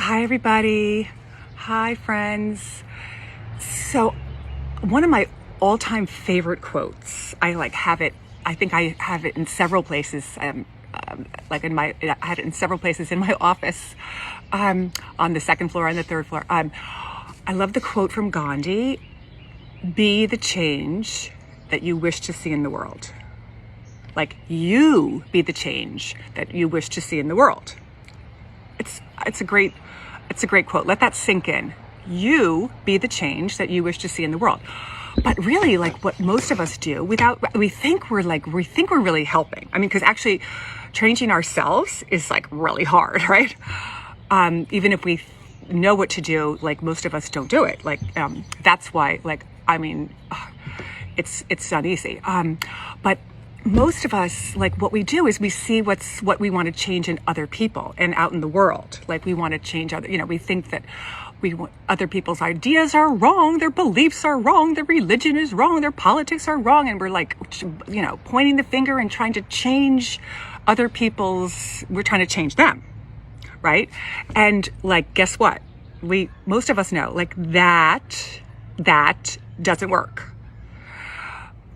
Hi, everybody. Hi, friends. So, one of my all-time favorite quotes, I think I have it in several places, I had it in several places in my office, on the second floor and the third floor. I love the quote from Gandhi: be the change that you wish to see in the world. Like, you be the change that you wish to see in the world. It's a great quote. Let that sink in. You be the change that you wish to see in the world. But really, like, what most of us do we think we're really helping. I mean, because actually changing ourselves is like really hard, right? Even if we know what to do, like, most of us don't do it. Like, that's why, it's not easy. But most of us, like, what we do is we see what we want to change in other people and out in the world. Like, we want to change we think that other people's ideas are wrong, their beliefs are wrong, their religion is wrong, their politics are wrong. And we're like, pointing the finger and trying to change we're trying to change them. Right? And, like, guess what? Most of us know, like, that doesn't work.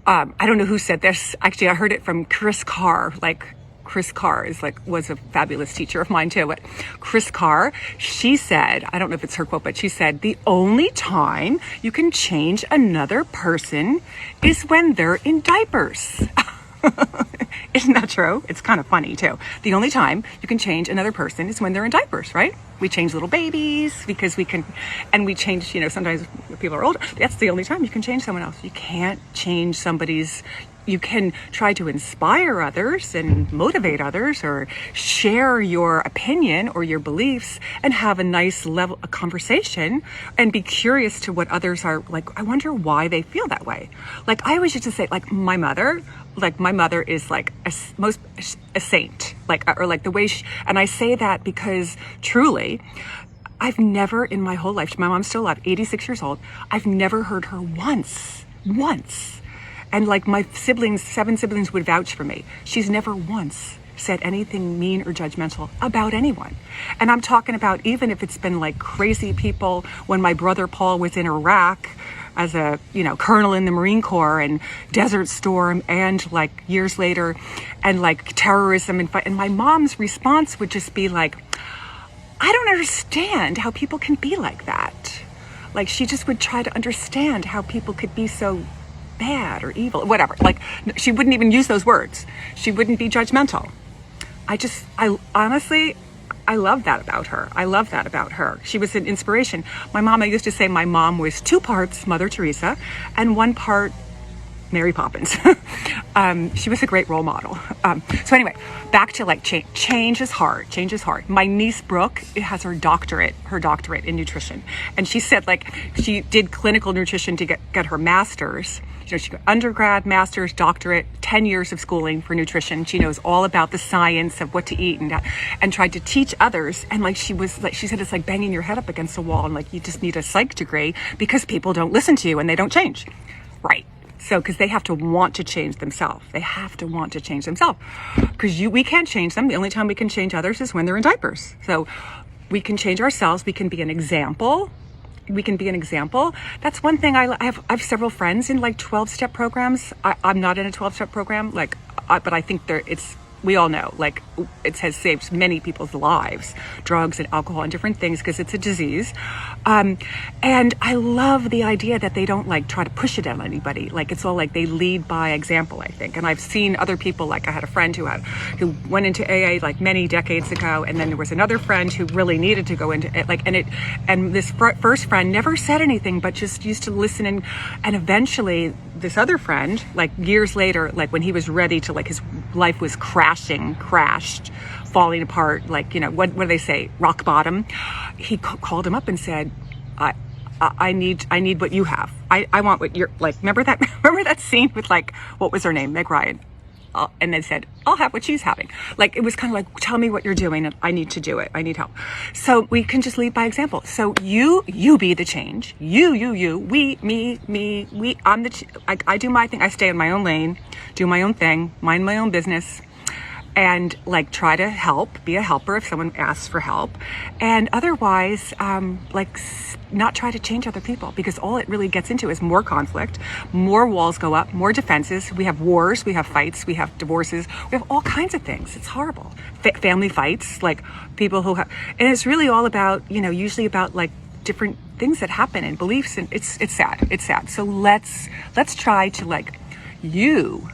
I don't know who said this. Actually, I heard it from Chris Carr. Like, Chris Carr was a fabulous teacher of mine too. But Chris Carr, she said, I don't know if it's her quote, but she said, the only time you can change another person is when they're in diapers. Isn't that true? It's kind of funny too. The only time you can change another person is when they're in diapers, right? We change little babies because we can, and we change, sometimes people are older. That's the only time you can change someone else. You can't change you can try to inspire others and motivate others or share your opinion or your beliefs and have a nice level of conversation and be curious to what others are like. I wonder why they feel that way. Like, I always used to say, like, my mother is like a saint, or like the way and I say that because truly, I've never in my whole life, my mom's still alive, 86 years old, I've never heard her once. And, like, my 7 siblings would vouch for me. She's never once said anything mean or judgmental about anyone. And I'm talking about even if it's been like crazy people. When my brother Paul was in Iraq as a, colonel in the Marine Corps, and Desert Storm, and like years later, and like terrorism and my mom's response would just be like, I don't understand how people can be like that. Like, she just would try to understand how people could be so bad or evil, whatever. Like, she wouldn't even use those words. She wouldn't be judgmental. I honestly love that about her. She was an inspiration. I used to say my mom was 2 parts Mother Teresa and 1 part Mary Poppins. She was a great role model. So anyway, back to, like, change is hard. My niece Brooke has her doctorate in nutrition. And she said, like, she did clinical nutrition to get her master's. She got undergrad, master's, doctorate, 10 years of schooling for nutrition. She knows all about the science of what to eat and tried to teach others. And, like, she said, it's like banging your head up against a wall, and, like, you just need a psych degree because people don't listen to you and they don't change. Right. So, because they have to want to change themselves. Because we can't change them. The only time we can change others is when they're in diapers. So we can change ourselves. We can be an example. That's one thing. I have several friends in, like, 12-step programs. I'm not in a 12-step program, but I think we all know, like, it has saved many people's lives, drugs and alcohol and different things, because it's a disease. And I love the idea that they don't, like, try to push it on anybody. Like, it's all like they lead by example, I think. And I've seen other people, like, I had a friend who went into AA, like, many decades ago, and then there was another friend who really needed to go into it, like, and this first friend never said anything, but just used to listen, and eventually this other friend, like, years later, like, when he was ready to, like, his life was crashed, falling apart, like, what do they say, rock bottom, he called him up and said, I need what you have. I want what you're, like, remember that scene with, like, what was her name, Meg Ryan, and they said, I'll have what she's having. Like, it was kind of like, tell me what you're doing and I need to do it. I need help. So we can just lead by example. So you be the change. You, we, me, I do my thing. I stay in my own lane, do my own thing, mind my own business. and like try to help, be a helper if someone asks for help, and otherwise not try to change other people, because all it really gets into is more conflict, more walls go up, more defenses. We have wars, we have fights, we have divorces, we have all kinds of things. It's horrible. Family fights, like people who have, and it's really all about, usually about like different things that happen and beliefs, and it's sad. So let's try to like you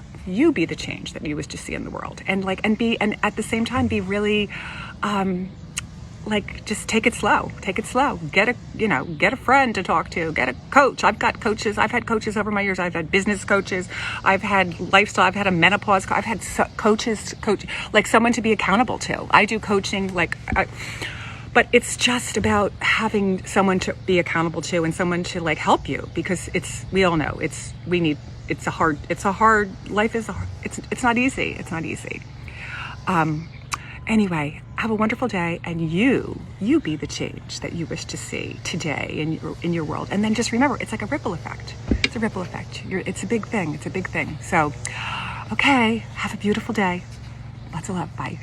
be the change that you wish to see in the world, and at the same time be really just take it slow, get a friend to talk to, get a coach. I've got coaches, I've had coaches over my years. I've had business coaches, I've had lifestyle, I've had a menopause, I've had coaches like someone to be accountable to. I do coaching but it's just about having someone to be accountable to and someone to like help you, because we all know it's a hard life is it's not easy. Anyway, have a wonderful day, and you be the change that you wish to see today in your world. And then just remember, it's like a ripple effect. It's a ripple effect. It's a big thing. So, okay, have a beautiful day. Lots of love. Bye.